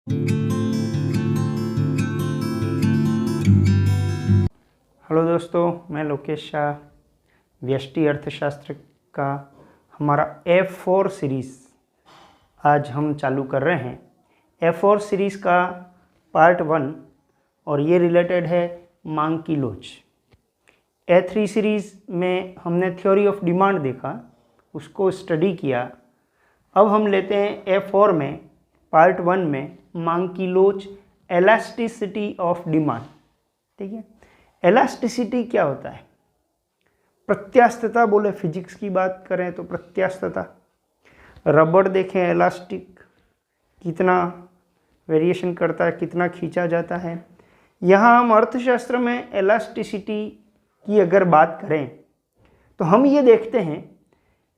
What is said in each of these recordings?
Hello दोस्तों, मैं लोकेश शाह। व्यष्टि अर्थशास्त्र का हमारा F4 सीरीज़ आज हम चालू कर रहे हैं। F4 सीरीज़ का पार्ट 1 और ये रिलेटेड है मांग की लोच। A3 सीरीज़ में हमने थ्योरी ऑफ डिमांड देखा, उसको स्टडी किया। अब हम लेते हैं F4 में पार्ट 1 में मांग की लोच, एलास्टिसिटी ऑफ डिमांड। ठीक है, एलास्टिसिटी क्या होता है? प्रत्यास्थता बोले, फिजिक्स की बात करें तो प्रत्यास्थता। रबड़ देखें, इलास्टिक कितना वेरिएशन करता है, कितना खींचा जाता है। यहाँ हम अर्थशास्त्र में एलास्टिसिटी की अगर बात करें तो हम ये देखते हैं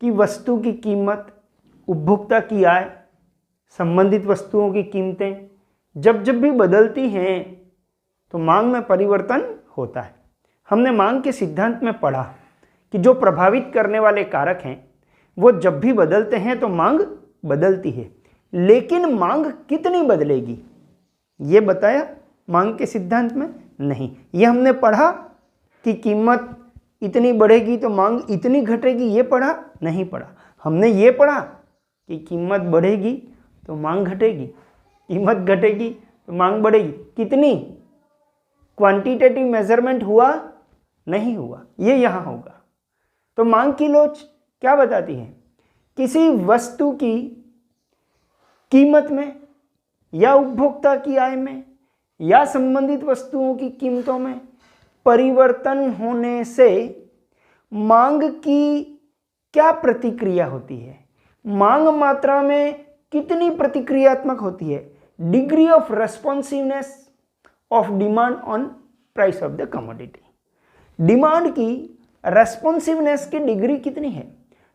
कि वस्तु की कीमत, उपभोक्ता की आय, संबंधित वस्तुओं की कीमतें जब जब भी बदलती हैं तो मांग में परिवर्तन होता है। हमने मांग के सिद्धांत में पढ़ा कि जो प्रभावित करने वाले कारक हैं वो जब भी बदलते हैं तो मांग बदलती है, लेकिन मांग कितनी बदलेगी ये बताया मांग के सिद्धांत में नहीं। ये हमने पढ़ा कि कीमत इतनी बढ़ेगी तो मांग इतनी घटेगी, ये पढ़ा नहीं पढ़ा। हमने ये पढ़ा कि कीमत बढ़ेगी तो मांग घटेगी, कीमत घटेगी तो मांग बढ़ेगी। कितनी? क्वांटिटेटिव मेजरमेंट हुआ नहीं हुआ, ये यहाँ होगा। तो मांग की लोच क्या बताती है? किसी वस्तु की कीमत में या उपभोक्ता की आय में या संबंधित वस्तुओं की कीमतों में परिवर्तन होने से मांग की क्या प्रतिक्रिया होती है, मांग मात्रा में कितनी प्रतिक्रियात्मक होती है। Degree of responsiveness of demand on price of the commodity. Demand की रेस्पॉन्सिवनेस की डिग्री कितनी है,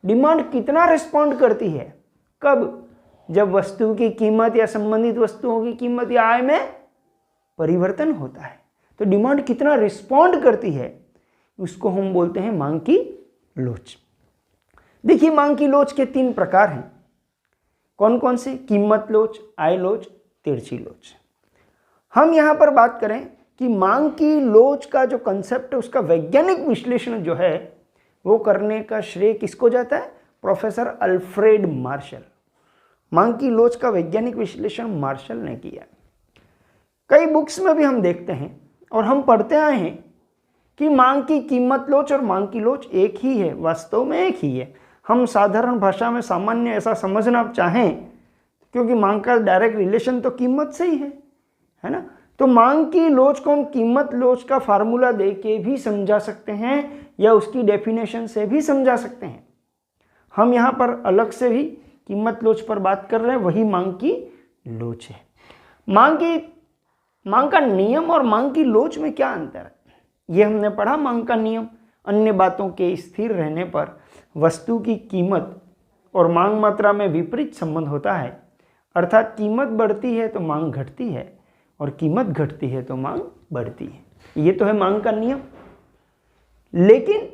डिमांड कितना रिस्पॉन्ड करती है, कब? जब वस्तु की कीमत या संबंधित वस्तुओं की कीमत या आय में परिवर्तन होता है तो डिमांड कितना रिस्पॉन्ड करती है, उसको हम बोलते हैं मांग की लोच। देखिए, मांग की लोच के 3 प्रकार हैं। कौन कौन से? कीमत लोच, आय लोच, तिरछी लोच। हम यहाँ पर बात करें कि मांग की लोच का जो कंसेप्ट है उसका वैज्ञानिक विश्लेषण जो है वो करने का श्रेय किसको जाता है? Professor Alfred Marshall. मांग की लोच का वैज्ञानिक विश्लेषण मार्शल ने किया। कई बुक्स में भी हम देखते हैं और हम पढ़ते आए हैं कि मांग की कीमत लोच और मांग की लोच एक ही है, वास्तव में एक ही है। हम साधारण भाषा में सामान्य ऐसा समझना चाहें, क्योंकि मांग का डायरेक्ट रिलेशन तो कीमत से ही है ना। तो मांग की लोच को हम कीमत लोच का फार्मूला दे के भी समझा सकते हैं या उसकी डेफिनेशन से भी समझा सकते हैं। हम यहाँ पर अलग से भी कीमत लोच पर बात कर रहे हैं, वही मांग की लोच है। मांग का नियम और मांग की लोच में क्या अंतर है, ये हमने पढ़ा। मांग का नियम, अन्य बातों के स्थिर रहने पर वस्तु की कीमत और मांग मात्रा में विपरीत संबंध होता है, अर्थात कीमत बढ़ती है तो मांग घटती है और कीमत घटती है तो मांग बढ़ती है। ये तो है मांग का नियम। लेकिन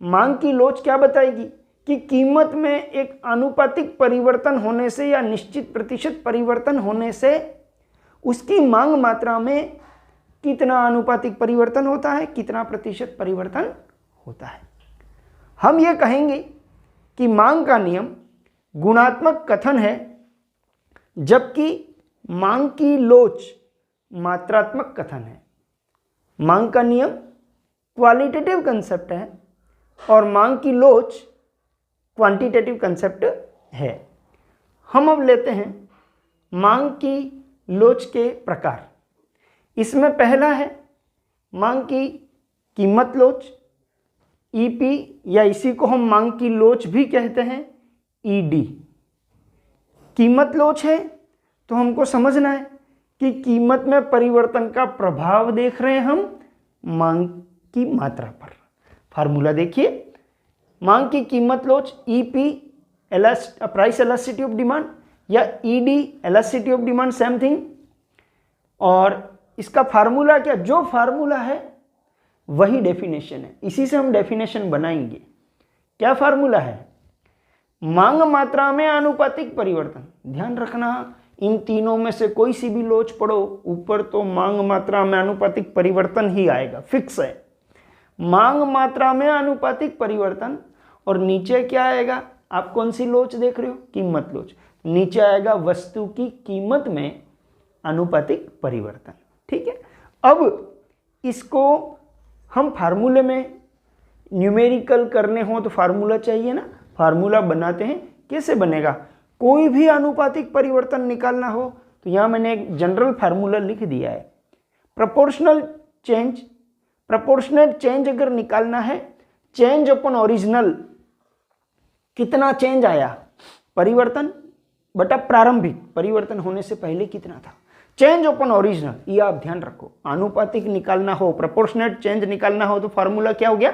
मांग की लोच क्या बताएगी कि कीमत में एक आनुपातिक परिवर्तन होने से या निश्चित प्रतिशत परिवर्तन होने से उसकी मांग मात्रा में कितना आनुपातिक परिवर्तन होता है, कितना प्रतिशत परिवर्तन होता है। हम ये कहेंगे कि मांग का नियम गुणात्मक कथन है, जबकि मांग की लोच मात्रात्मक कथन है। मांग का नियम क्वालिटेटिव कंसेप्ट है और मांग की लोच क्वांटिटेटिव कंसेप्ट है। हम अब लेते हैं मांग की लोच के प्रकार। इसमें पहला है मांग की कीमत लोच, ईपी, या इसी को हम मांग की लोच भी कहते हैं, ईडी। कीमत लोच है तो हमको समझना है कि कीमत में परिवर्तन का प्रभाव देख रहे हैं हम मांग की मात्रा पर। फार्मूला देखिए, मांग की कीमत लोच EP price elasticity of demand या ED elasticity of demand, same thing. और इसका फार्मूला क्या? जो फार्मूला है वही डेफिनेशन है, इसी से हम डेफिनेशन बनाएंगे। क्या फार्मूला है? मांग मात्रा में आनुपातिक परिवर्तन। ध्यान रखना, इन तीनों में से कोई सी भी लोच पढ़ो, ऊपर तो मांग मात्रा में आनुपातिक परिवर्तन ही आएगा, फिक्स है। मांग मात्रा में आनुपातिक परिवर्तन, और नीचे क्या आएगा? आप कौन सी लोच देख रहे हो? कीमत लोच। नीचे आएगा वस्तु की कीमत में आनुपातिक परिवर्तन। ठीक है, अब इसको हम फार्मूले में न्यूमेरिकल करने हो तो फार्मूला चाहिए ना, फार्मूला बनाते हैं। कैसे बनेगा? कोई भी आनुपातिक परिवर्तन निकालना हो तो यहाँ मैंने एक जनरल फार्मूला लिख दिया है। प्रोपोर्शनल चेंज, प्रोपोर्शनल चेंज अगर निकालना है, चेंज अपॉन ओरिजिनल, कितना चेंज आया, परिवर्तन बटा प्रारंभिक, परिवर्तन होने से पहले कितना था, चेंज अपॉन ओरिजिनल, ये आप ध्यान रखो। आनुपातिक निकालना हो, प्रोपोर्शनल चेंज निकालना हो तो फार्मूला क्या हो गया?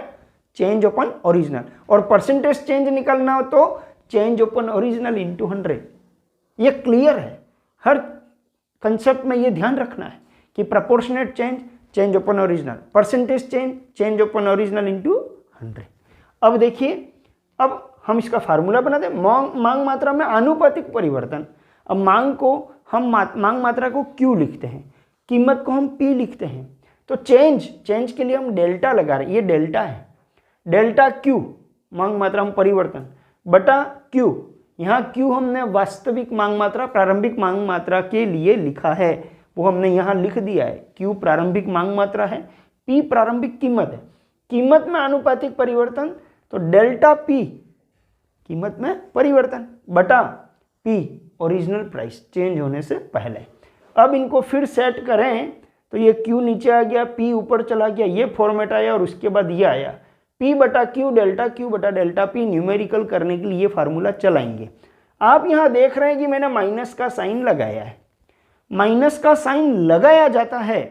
Change upon original. और परसेंटेज चेंज निकालना हो तो चेंज अपॉन ओरिजिनल इंटू 100। ये क्लियर है, हर कंसेप्ट में ये ध्यान रखना है कि proportionate change, change upon original, percentage change, change upon original into 100। अब देखिए, अब हम इसका फार्मूला बनाते हैं। मांग मात्रा में आनुपातिक परिवर्तन। अब मांग को हम मांग मात्रा को Q लिखते हैं, कीमत को हम P लिखते हैं। तो चेंज के लिए हम डेल्टा लगा रहे हैं, ये डेल्टा है, डेल्टा Q मांग मात्रा में परिवर्तन बटा Q। यहाँ Q हमने वास्तविक मांग मात्रा, प्रारंभिक मांग मात्रा के लिए लिखा है, वो हमने यहाँ लिख दिया है। Q प्रारंभिक मांग मात्रा है, P प्रारंभिक कीमत है। कीमत में आनुपातिक परिवर्तन तो डेल्टा P कीमत में परिवर्तन बटा P ओरिजिनल प्राइस, चेंज होने से पहले। अब इनको फिर सेट करें तो ये Q नीचे आ गया, P ऊपर चला गया, ये फॉर्मेट आया, और उसके बाद ये आया P बटा Q डेल्टा Q बटा डेल्टा P। न्यूमेरिकल करने के लिए ये फार्मूला चलाएंगे। आप यहाँ देख रहे हैं कि मैंने माइनस का साइन लगाया है। माइनस का साइन लगाया जाता है,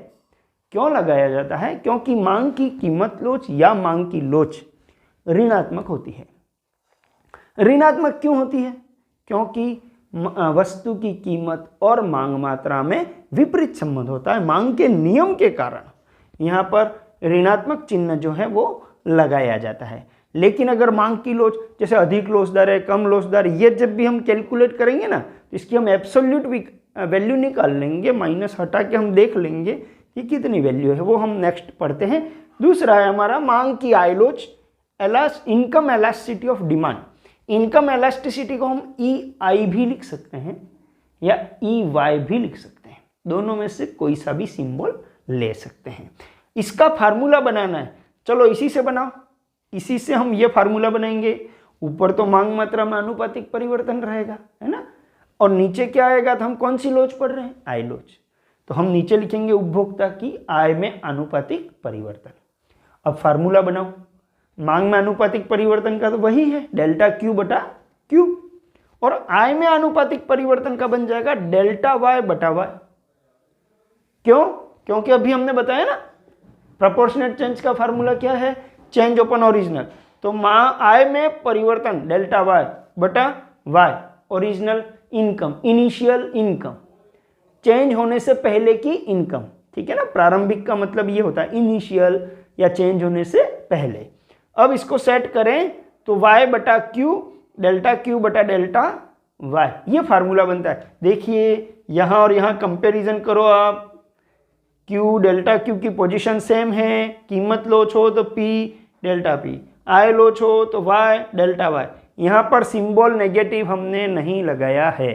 क्यों लगाया जाता है? क्योंकि मांग की कीमत लोच या मांग की लोच ऋणात्मक होती है। ऋणात्मक क्यों होती है? क्योंकि वस्तु की कीमत और मांग मात्रा में विपरीत संबंध होता है। मांग के नियम के कारण यहाँ पर ऋणात्मक चिन्ह जो है वो लगाया जाता है। लेकिन अगर मांग की लोच, जैसे अधिक लोच दर है, कम लोच दर, ये जब भी हम कैलकुलेट करेंगे ना तो इसकी हम एब्सोल्यूट वैल्यू निकाल लेंगे, माइनस हटा के हम देख लेंगे कि कितनी वैल्यू है, वो हम नेक्स्ट पढ़ते हैं। दूसरा है हमारा मांग की आय लोच, income elasticity of demand. Income elasticity को हम EI भी लिख सकते हैं या EY भी लिख सकते हैं, दोनों में से कोई सा भी सिंबल ले सकते हैं। इसका फार्मूला बनाना है, चलो इसी से बनाओ। इसी से हम ये फार्मूला बनाएंगे। ऊपर तो मांग मात्रा में आनुपातिक परिवर्तन रहेगा, है ना, और नीचे क्या आएगा? तो हम कौन सी लोच पढ़ रहे हैं? आय लोच। तो हम नीचे लिखेंगे उपभोक्ता की आय में आनुपातिक परिवर्तन। अब फार्मूला बनाओ। मांग में आनुपातिक परिवर्तन का तो वही है, डेल्टा Q बटा Q, और आय में आनुपातिक परिवर्तन का बन जाएगा डेल्टा Y बटा Y। क्यों? क्योंकि अभी हमने बताया ना, प्रोपोर्शनेट चेंज का फार्मूला क्या है? Change upon original. तो आय में परिवर्तन डेल्टा Y बटा Y, original income, initial income, change होने से पहले की इनकम। ठीक है ना, प्रारंभिक का मतलब ये होता है इनिशियल या चेंज होने से पहले। अब इसको सेट करें तो Y बटा Q, डेल्टा Q बटा डेल्टा Y, ये फार्मूला बनता है। देखिए यहाँ और यहाँ कंपैरिजन करो आप, Q डेल्टा Q की पोजीशन सेम है, कीमत लोच हो तो P डेल्टा P, आय लोच हो तो Y डेल्टा Y। यहाँ पर सिंबल नेगेटिव हमने नहीं लगाया है।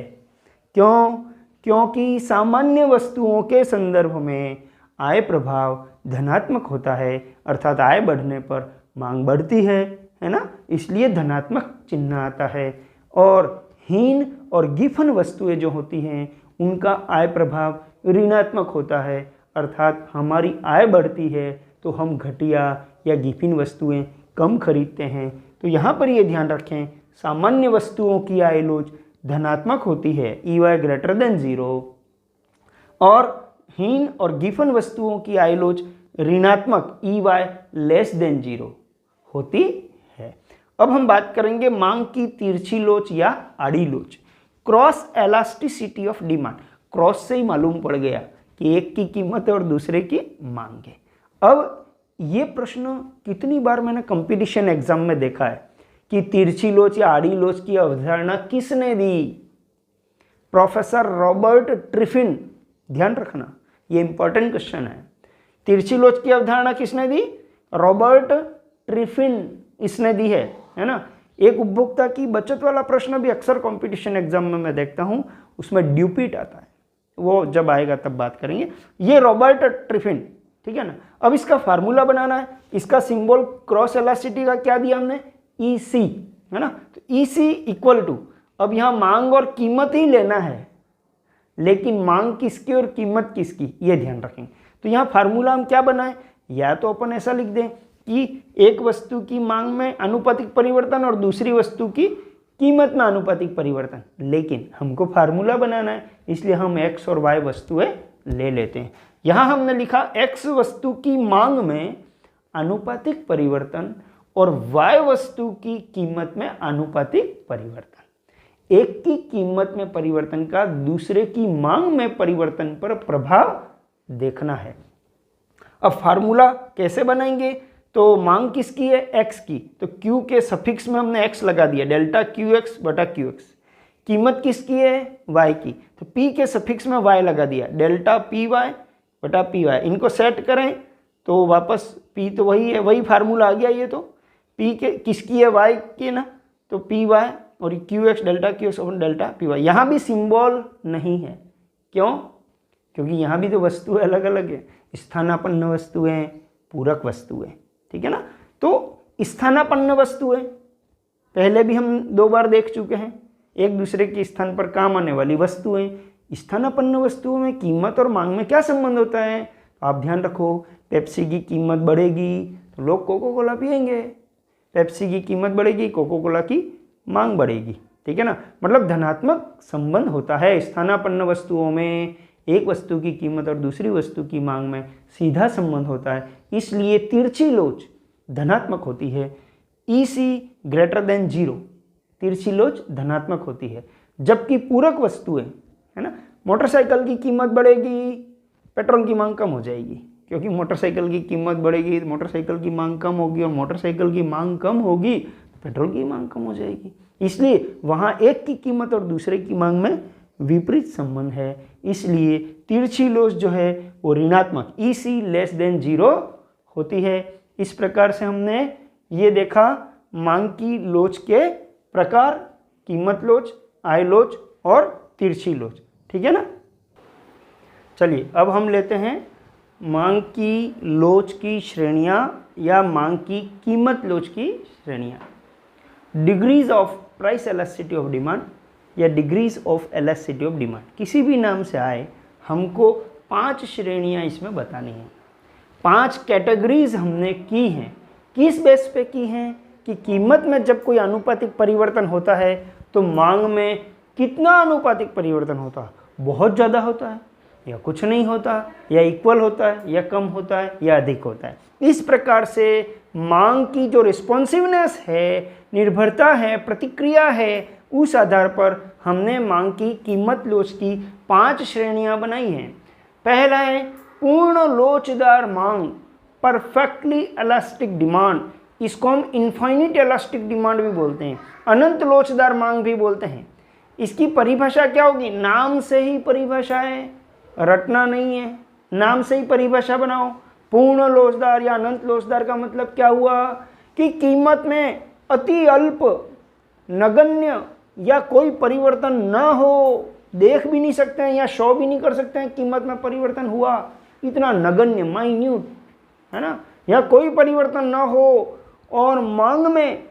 क्यों? क्योंकि सामान्य वस्तुओं के संदर्भ में आय प्रभाव धनात्मक होता है, अर्थात आय बढ़ने पर मांग बढ़ती है ना, इसलिए धनात्मक चिन्ह आता है। और हीन और गिफन वस्तुएं जो होती हैं उनका आय प्रभाव ऋणात्मक होता है, अर्थात हमारी आय बढ़ती है तो हम घटिया या गिफिन वस्तुएं कम खरीदते हैं। तो यहाँ पर ये ध्यान रखें, सामान्य वस्तुओं की आय लोच धनात्मक होती है, EY ग्रेटर देन 0, और हीन और गिफन वस्तुओं की आय लोच ऋणात्मक EY लेस देन 0 होती है। अब हम बात करेंगे मांग की तिरछी लोच या आड़ी लोच। Cross elasticity of demand, cross से ही मालूम पड़ गया कि एक की कीमत है और दूसरे की मांग है। अब ये प्रश्न कितनी बार मैंने कंपटीशन एग्जाम में देखा है कि तिरछी लोच या आड़ी लोच की अवधारणा किसने दी? प्रोफेसर रॉबर्ट ट्रिफिन, ध्यान रखना ये इंपॉर्टेंट क्वेश्चन है। तिरछी लोच की अवधारणा किसने दी? रॉबर्ट ट्रिफिन इसने दी है ना। एक उपभोक्ता की बचत वाला प्रश्न भी अक्सर कंपटीशन एग्जाम में मैं देखता हूं, उसमें ड्यूपिट आता है, वो जब आएगा तब बात करेंगे। ये रॉबर्ट ट्रिफिन, ठीक है ना। अब इसका फार्मूला बनाना है, इसका सिंबल क्रॉस इलास्टिसिटी का क्या दिया हमने? EC, है ना। तो EC इक्वल टू, अब यहाँ मांग और कीमत ही लेना है, लेकिन मांग किसकी और कीमत किसकी, ये ध्यान रखेंगे। तो यहाँ फार्मूला हम क्या बनाएं? या तो अपन ऐसा लिख दें कि एक वस्तु की मांग में आनुपातिक परिवर्तन और दूसरी वस्तु की कीमत में आनुपातिक परिवर्तन, लेकिन हमको फार्मूला बनाना है, इसलिए हम x और y वस्तुएं ले लेते हैं। यहाँ हमने लिखा x वस्तु की मांग में आनुपातिक परिवर्तन और y वस्तु की कीमत में आनुपातिक परिवर्तन। एक की कीमत में परिवर्तन का दूसरे की मांग में परिवर्तन पर प्रभाव देखना है। अब फार्मूला कैसे बनाएंगे? तो मांग किसकी है? x की, तो q के सफिक्स में हमने x लगा दिया, डेल्टा QX बटा QX। कीमत किसकी है? y की, तो p के सफिक्स में y लगा दिया, डेल्टा PY बटा PY। इनको सेट करें तो वापस p तो वही है, वही फार्मूला आ गया। ये तो p के किसकी है? y की ना, तो PY और QX डेल्टा QX और डेल्टा PY। यहाँ भी सिंबल नहीं है, क्यों? क्योंकि यहाँ भी तो वस्तुएं अलग अलग है, स्थानापन्न वस्तुएं, पूरक वस्तुएं, ठीक है ना। तो स्थानापन्न वस्तुएं पहले भी हम 2 बार देख चुके हैं, एक दूसरे के स्थान पर काम आने वाली वस्तुएं। स्थानापन्न वस्तुओं में कीमत और मांग में क्या संबंध होता है? आप ध्यान रखो, पेप्सी की कीमत बढ़ेगी तो लोग कोको कोला पियेंगे, पेप्सी की कीमत बढ़ेगी, कोको कोला की मांग बढ़ेगी, ठीक है ना। मतलब धनात्मक संबंध होता है स्थानापन्न वस्तुओं में, एक वस्तु की कीमत और दूसरी वस्तु की मांग में सीधा संबंध होता है, इसलिए तिरछी लोच धनात्मक होती है। EC ग्रेटर देन 0, तिरछी लोच धनात्मक होती है। जबकि पूरक वस्तुएं, है ना, मोटरसाइकिल की कीमत बढ़ेगी, पेट्रोल की मांग कम हो जाएगी, क्योंकि मोटरसाइकिल की कीमत बढ़ेगी तो मोटरसाइकिल की मांग कम होगी, और मोटरसाइकिल की मांग कम होगी तो पेट्रोल की मांग कम हो जाएगी। इसलिए वहाँ एक की कीमत और दूसरे की मांग में विपरीत संबंध है, इसलिए तिरछी लोच जो है वो ऋणात्मक EC लेस देन 0 होती है। इस प्रकार से हमने ये देखा मांग की लोच के प्रकार, कीमत लोच, आय लोच और तिरछी लोच, ठीक है ना। चलिए अब हम लेते हैं मांग की लोच की श्रेणियां या मांग की कीमत लोच की श्रेणियां। Degrees of price elasticity of demand या degrees of elasticity of demand, किसी भी नाम से आए, हमको 5 श्रेणियां इसमें बतानी है। 5 कैटेगरीज हमने की हैं। किस बेस पे की हैं? कि कीमत में जब कोई आनुपातिक परिवर्तन होता है तो मांग में कितना आनुपातिक परिवर्तन होता है? बहुत ज़्यादा होता है या कुछ नहीं होता, या इक्वल होता है या कम होता है या अधिक होता है। इस प्रकार से मांग की जो रिस्पॉन्सिवनेस है, निर्भरता है, प्रतिक्रिया है, उस आधार पर हमने मांग की कीमत लोच की 5 श्रेणियां बनाई हैं। पहला है पूर्ण लोचदार मांग, परफेक्टली इलास्टिक डिमांड। इसको हम इनफाइनिट इलास्टिक डिमांड भी बोलते हैं, अनंत लोचदार मांग भी बोलते हैं। इसकी परिभाषा क्या होगी? नाम से ही परिभाषा है, रटना नहीं है, नाम से ही परिभाषा बनाओ। पूर्ण लोचदार या अनंत लोचदार का मतलब क्या हुआ? कि कीमत में अति अल्प, नगण्य या कोई परिवर्तन न हो, देख भी नहीं सकते हैं या शो भी नहीं कर सकते हैं कीमत में परिवर्तन हुआ, इतना नगण्य, माइन्यूट, है ना, या कोई परिवर्तन न हो, और मांग में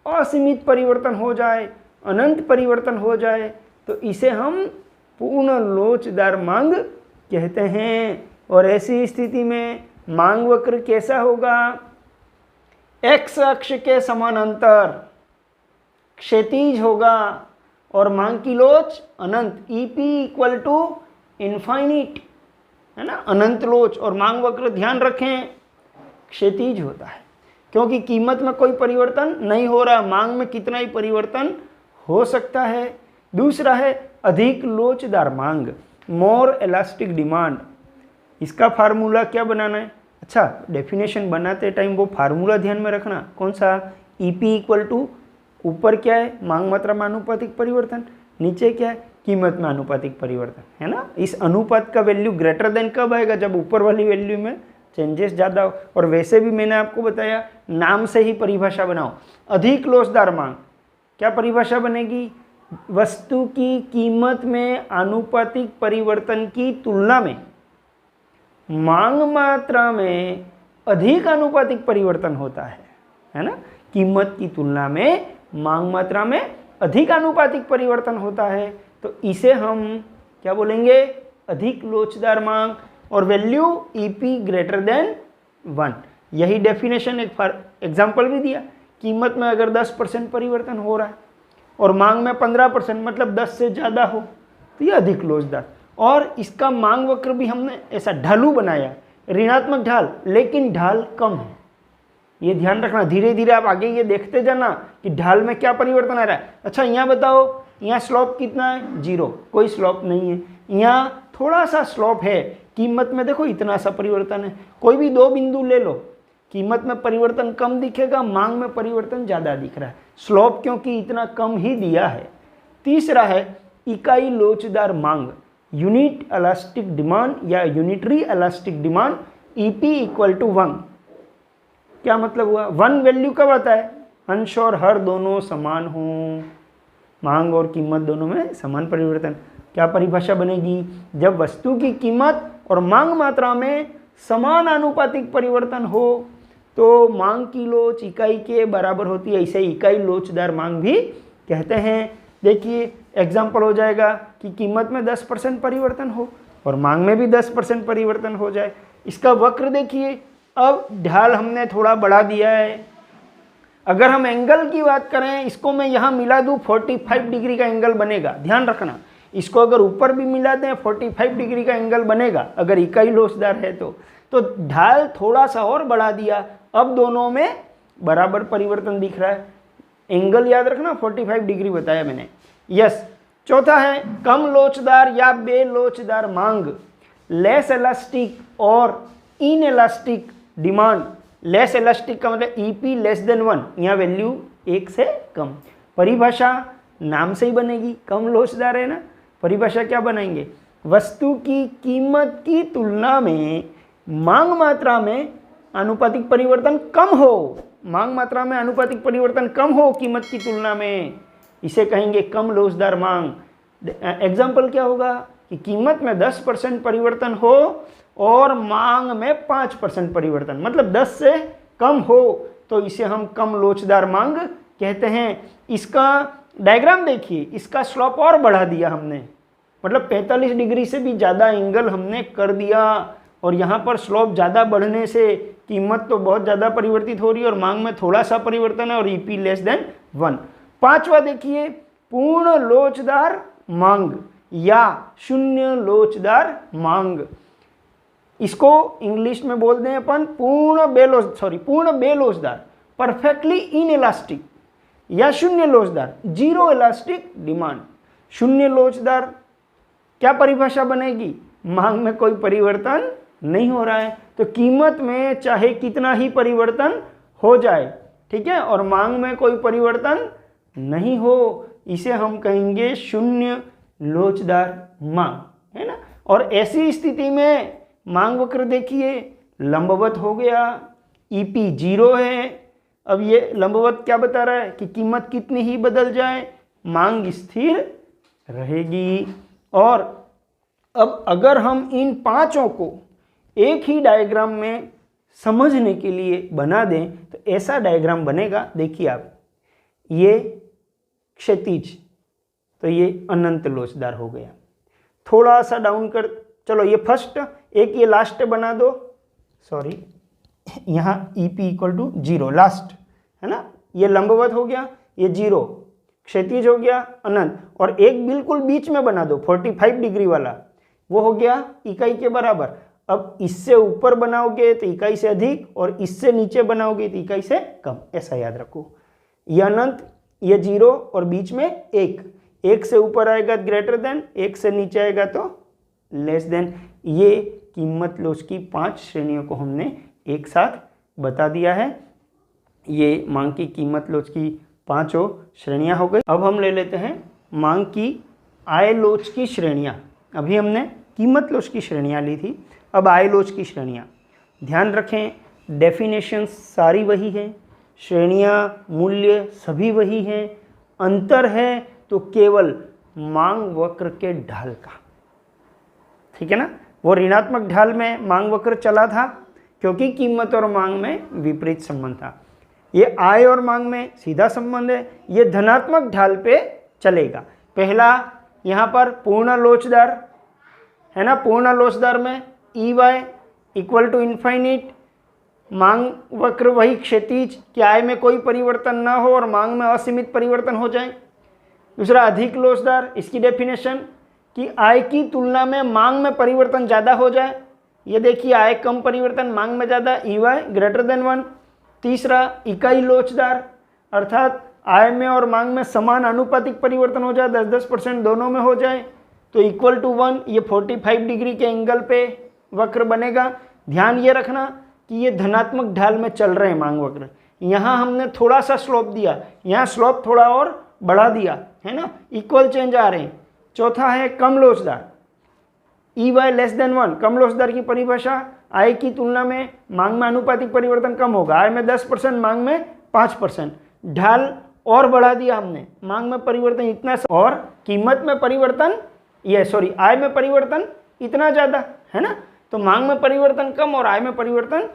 असीमित परिवर्तन हो जाए, अनंत परिवर्तन हो जाए, तो इसे हम पूर्ण लोचदार मांग कहते हैं। और ऐसी स्थिति में मांग वक्र कैसा होगा? x अक्ष के समानांतर क्षैतिज होगा, और मांग की लोच अनंत, EP इक्वल टू इनफाइनिट, है ना, अनंत लोच। और मांग वक्र ध्यान रखें क्षैतिज होता है, क्योंकि कीमत में कोई परिवर्तन नहीं हो रहा, मांग में कितना ही परिवर्तन हो सकता है। दूसरा है अधिक लोचदार मांग, मोर इलास्टिक डिमांड। इसका फार्मूला क्या बनाना है? अच्छा, डेफिनेशन बनाते टाइम वो फार्मूला ध्यान में रखना। कौन सा? EP इक्वल टू, ऊपर क्या है? मांग मात्रा में आनुपातिक परिवर्तन, नीचे क्या है? कीमत में आनुपातिक परिवर्तन, है ना। इस अनुपात का वैल्यू ग्रेटर देन कब आएगा, जब ऊपर वाली वैल्यू में चेंजेस ज़्यादा हो। और वैसे भी मैंने आपको बताया नाम से ही परिभाषा बनाओ। अधिक लोचदार मांग, क्या परिभाषा बनेगी, वस्तु की कीमत में आनुपातिक परिवर्तन की तुलना में मांग मात्रा में अधिक आनुपातिक परिवर्तन होता है ना। कीमत की तुलना में मांग मात्रा में अधिक आनुपातिक परिवर्तन होता है, तो इसे हम क्या बोलेंगे, अधिक लोचदार मांग। और वैल्यू ईपी ग्रेटर देन 1। यही डेफिनेशन एक एग्जाम्पल भी दिया। कीमत में अगर 10% परिवर्तन हो रहा है और मांग में 15%, मतलब 10 से ज़्यादा हो, तो ये अधिक लोचदार। और इसका मांग वक्र भी हमने ऐसा ढालू बनाया, ऋणात्मक ढाल, लेकिन ढाल कम है। ये ध्यान रखना, धीरे धीरे आप आगे ये देखते जाना कि ढाल में क्या परिवर्तन आ रहा है। अच्छा यहाँ बताओ, यहाँ स्लोप कितना है, 0, कोई स्लोप नहीं है। यहाँ थोड़ा सा स्लोप है, कीमत में देखो इतना सा परिवर्तन है। कोई भी 2 बिंदु ले लो, कीमत में परिवर्तन कम दिखेगा, मांग में परिवर्तन ज़्यादा दिख रहा है। स्लोप क्योंकि इतना कम ही दिया है। तीसरा है इकाई लोचदार मांग, यूनिट इलास्टिक डिमांड या unitary elastic demand, EP equal to 1। क्या मतलब हुआ, 1 वैल्यू कब आता है, अंश और हर दोनों समान हों, मांग और कीमत दोनों में समान परिवर्तन। क्या परिभाषा बनेगी, जब वस्तु की कीमत और मांग मात्रा में समान आनुपातिक परिवर्तन हो तो मांग की लोच इकाई के बराबर होती है। इसे इकाई लोचदार मांग भी कहते हैं। देखिए एग्जाम्पल हो जाएगा कि कीमत में 10% परिवर्तन हो और मांग में भी 10% परिवर्तन हो जाए। इसका वक्र देखिए, अब ढाल हमने थोड़ा बढ़ा दिया है। अगर हम एंगल की बात करें, इसको मैं यहाँ मिला दूँ 45 डिग्री का एंगल बनेगा, ध्यान रखना। इसको अगर ऊपर भी मिला दें 45 डिग्री का एंगल बनेगा अगर इकाई लोचदार है तो ढाल थोड़ा सा और बढ़ा दिया, अब दोनों में बराबर परिवर्तन दिख रहा है। एंगल याद रखना 45 डिग्री बताया मैंने। यस। चौथा है कम लोचदार या बेलोचदार मांग, लेस इलास्टिक और in elastic demand. Less elastic का मतलब ईपी लेस देन 1, यहाँ वैल्यू 1 से कम। परिभाषा नाम से ही बनेगी, कम लोचदार है ना। परिभाषा क्या बनाएंगे, वस्तु की कीमत की तुलना में मांग मात्रा में आनुपातिक परिवर्तन कम हो, मांग मात्रा में आनुपातिक परिवर्तन कम हो कीमत की तुलना में, इसे कहेंगे कम लोचदार मांग। एग्जाम्पल क्या होगा कि कीमत में 10% परिवर्तन हो और मांग में 5% परिवर्तन, मतलब 10 से कम हो, तो इसे हम कम लोचदार मांग कहते हैं। इसका डायग्राम देखिए, इसका स्लोप और बढ़ा दिया हमने, मतलब 45 डिग्री से भी ज़्यादा एंगल हमने कर दिया। और यहाँ पर स्लोप ज़्यादा बढ़ने से कीमत तो बहुत ज़्यादा परिवर्तित हो रही है और मांग में थोड़ा सा परिवर्तन है और ईपी लेस देन 1। पांचवा देखिए, पूर्ण लोचदार मांग या शून्य लोचदार मांग। इसको इंग्लिश में बोलते हैं अपन पूर्ण बेलोचदार, परफेक्टली इनइलास्टिक या शून्य लोचदार, जीरो इलास्टिक डिमांड। शून्य लोचदार क्या परिभाषा बनेगी, मांग में कोई परिवर्तन नहीं हो रहा है तो कीमत में चाहे कितना ही परिवर्तन हो जाए, ठीक है, और मांग में कोई परिवर्तन नहीं हो, इसे हम कहेंगे शून्य लोचदार मांग, है ना। और ऐसी स्थिति में मांग वक्र देखिए लंबवत हो गया, ईपी 0 है। अब ये लंबवत क्या बता रहा है कि कीमत कितनी ही बदल जाए मांग स्थिर रहेगी। और अब अगर हम इन पांचों को एक ही डायग्राम में समझने के लिए बना दें तो ऐसा डायग्राम बनेगा। देखिए आप, ये क्षैतिज, तो ये अनंत लोचदार हो गया। थोड़ा सा डाउन कर, चलो ये फर्स्ट, एक ये लास्ट बना दो, सॉरी, यहाँ ईपी इक्वल टू 0 लास्ट, है ना। ये लंबवत हो गया, ये 0, क्षैतिज हो गया अनंत, और एक बिल्कुल बीच में बना दो 45 डिग्री वाला, वो हो गया इकाई के बराबर। अब इससे ऊपर बनाओगे तो इकाई से अधिक और इससे नीचे बनाओगे तो इकाई से कम, ऐसा याद रखो। ये अनंत, ये 0 और बीच में 1, 1 से ऊपर आएगा ग्रेटर देन, 1 से नीचे आएगा तो लेस देन। ये कीमत लोच की 5 श्रेणियों को हमने एक साथ बता दिया है। ये मांग की कीमत लोच की 5 श्रेणियां हो गई। अब हम ले लेते हैं मांग की आय लोच की श्रेणियाँ। अभी हमने कीमत लोच की श्रेणियाँ ली थी, अब आय लोच की श्रेणियाँ। ध्यान रखें, डेफिनेशन सारी वही है, श्रेणियाँ मूल्य सभी वही हैं, अंतर है तो केवल मांग वक्र के ढाल का। ठीक है ना, वो ऋणात्मक ढाल में मांग वक्र चला था क्योंकि कीमत और मांग में विपरीत संबंध था। ये आय और मांग में सीधा संबंध है, ये धनात्मक ढाल पे चलेगा। पहला यहाँ पर पूर्ण लोचदार है ना, पूर्ण लोचदार में E Y equal to infinite, मांग वक्र वही क्षैतिज कि आय में कोई परिवर्तन ना हो और मांग में असीमित परिवर्तन हो जाए। दूसरा अधिक लोचदार, इसकी डेफिनेशन कि आय की तुलना में मांग में परिवर्तन ज़्यादा हो जाए। ये देखिए आय कम परिवर्तन मांग में ज़्यादा, ई वाई ग्रेटर देन 1। तीसरा इकाई लोचदार, अर्थात आय में और मांग में समान अनुपातिक परिवर्तन हो जाए, 10-10% दोनों में हो जाए तो इक्वल टू 1। ये 45 डिग्री के एंगल पे वक्र बनेगा। ध्यान ये रखना कि ये धनात्मक ढाल में चल रहे हैं मांग वक्र। यहाँ हमने थोड़ा सा स्लोप दिया, यहाँ स्लोप थोड़ा और बढ़ा दिया है ना, इक्वल चेंज आ रहे हैं। चौथा है कम लोचदार, ई वाई लेस देन 1। कम लोचदार की परिभाषा, आय की तुलना में मांग में अनुपातिक परिवर्तन कम होगा, आय में 10%, मांग में 5%। ढाल और बढ़ा दिया हमने, मांग में परिवर्तन इतना और कीमत में परिवर्तन आय में परिवर्तन इतना ज़्यादा है ना, तो मांग में परिवर्तन कम और आय में परिवर्तन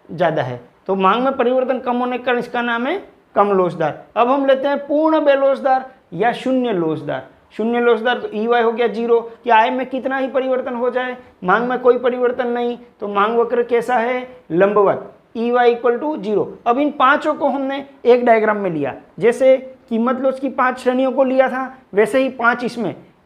ज़्यादा है, तो मांग में परिवर्तन कम होने के कारण इसका नाम है कम लोचदार। अब हम लेते हैं पूर्ण बेलोचदार या शून्य लोचदार। शून्य लोचदार तो ई वाई हो गया 0 कि आय में कितना ही परिवर्तन हो जाए, मांग में कोई परिवर्तन नहीं, तो मांग वक्र कैसा है, लंबवत, ई वाई इक्वल टू 0। अब इन पांचों को हमने एक डायग्राम में लिया, जैसे कीमत लोच की 5 श्रेणियों को लिया था वैसे ही 5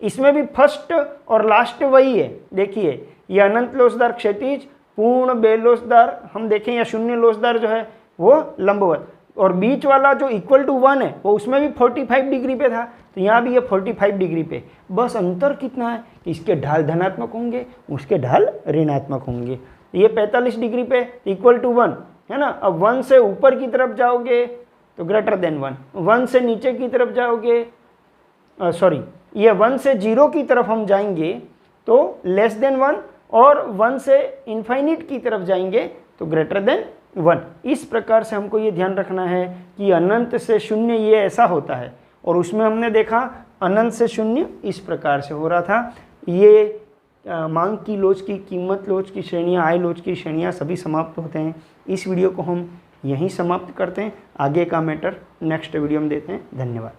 इसमें भी फर्स्ट और लास्ट वही है। देखिए ये अनंत लोचदार क्षैतिज, पूर्ण बेलोचदार हम देखें या शून्य लोचदार जो है वो लंबवत, और बीच वाला जो इक्वल टू 1 है वो उसमें भी 45 डिग्री पे था, तो यहाँ भी ये 45 डिग्री पे। बस अंतर कितना है कि इसके ढाल धनात्मक होंगे, उसके ढाल ऋणात्मक होंगे। ये 45 डिग्री पे इक्वल टू 1 है ना। अब 1 से ऊपर की तरफ जाओगे तो ग्रेटर देन 1, 1 से नीचे की तरफ जाओगे ये 1 से 0 की तरफ हम जाएंगे तो लेस देन 1, और 1 से इन्फाइनिट की तरफ जाएंगे तो ग्रेटर देन 1। इस प्रकार से हमको ये ध्यान रखना है कि अनंत से शून्य ये ऐसा होता है, और उसमें हमने देखा अनंत से शून्य इस प्रकार से हो रहा था। ये मांग की लोच की, कीमत लोच की श्रेणियाँ, आय लोच की श्रेणियाँ सभी समाप्त होते हैं। इस वीडियो को हम यहीं समाप्त करते हैं, आगे का मैटर नेक्स्ट वीडियो में देते हैं। धन्यवाद।